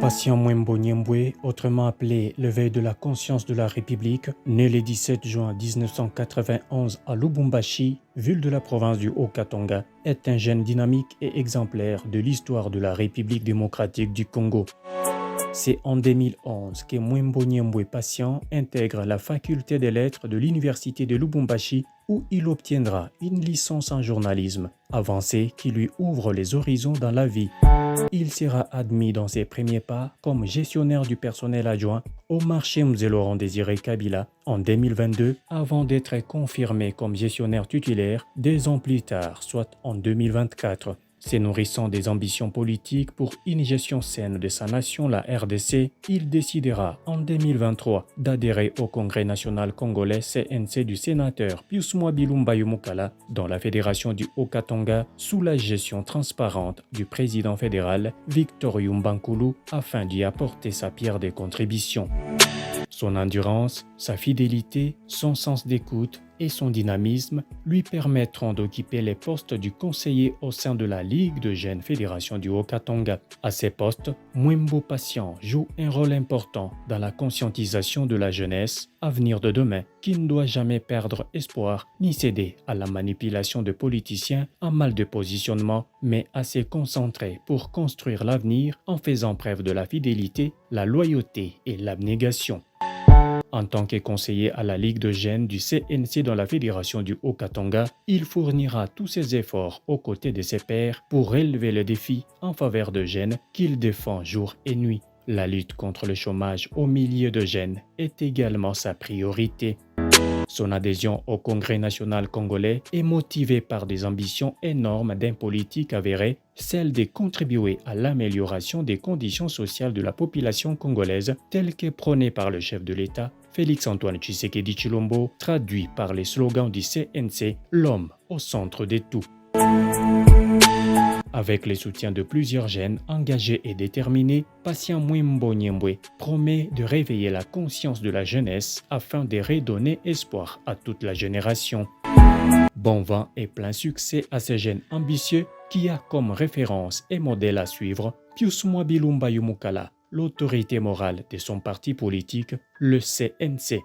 Patient Mwembo Nyembwe, autrement appelé l'éveil de la conscience de la République, né le 17 juin 1991 à Lubumbashi, ville de la province du Haut-Katanga, est un jeune dynamique et exemplaire de l'histoire de la République démocratique du Congo. C'est en 2011 que Mwembo Nyembwe Patient intègre la faculté des lettres de l'université de Lubumbashi où il obtiendra une licence en journalisme, avancée qui lui ouvre les horizons dans la vie. Il sera admis dans ses premiers pas comme gestionnaire du personnel adjoint au marché Mzee Laurent Désiré Kabila en 2022 avant d'être confirmé comme gestionnaire titulaire 2 ans plus tard, soit en 2024. Se nourrissant des ambitions politiques pour une gestion saine de sa nation, la RDC, il décidera en 2023 d'adhérer au Congrès national congolais CNC du sénateur Pius Mwambilumba Yumukala dans la Fédération du Haut-Katanga sous la gestion transparente du président fédéral Victor Yumbankulu afin d'y apporter sa pierre de contribution. Son endurance, sa fidélité, son sens d'écoute et son dynamisme lui permettront d'occuper les postes du conseiller au sein de la Ligue de jeunes fédération du Haut-Katanga. À ces postes, Mwembo Patient joue un rôle important dans la conscientisation de la jeunesse, avenir de demain, qui ne doit jamais perdre espoir ni céder à la manipulation de politiciens en mal de positionnement, mais à se concentrer pour construire l'avenir en faisant preuve de la fidélité, la loyauté et l'abnégation. En tant que conseiller à la Ligue de jeunes du CNC dans la Fédération du Haut-Katanga, il fournira tous ses efforts aux côtés de ses pairs pour relever le défi en faveur de jeunes qu'il défend jour et nuit. La lutte contre le chômage au milieu de jeunes est également sa priorité. Son adhésion au Congrès national congolais est motivée par des ambitions énormes d'un politique avéré, celle de contribuer à l'amélioration des conditions sociales de la population congolaise, telle que prônée par le chef de l'État, Félix-Antoine Tshisekedi Tshilombo, traduit par les slogans du CNC, l'homme au centre de tout. Avec le soutien de plusieurs jeunes engagés et déterminés, Patient Mwembo Nyembwe promet de réveiller la conscience de la jeunesse afin de redonner espoir à toute la génération. Bon vent et plein succès à ces jeunes ambitieux qui a comme référence et modèle à suivre Pius Mwambilumba Yumukala, l'autorité morale de son parti politique, le CNC.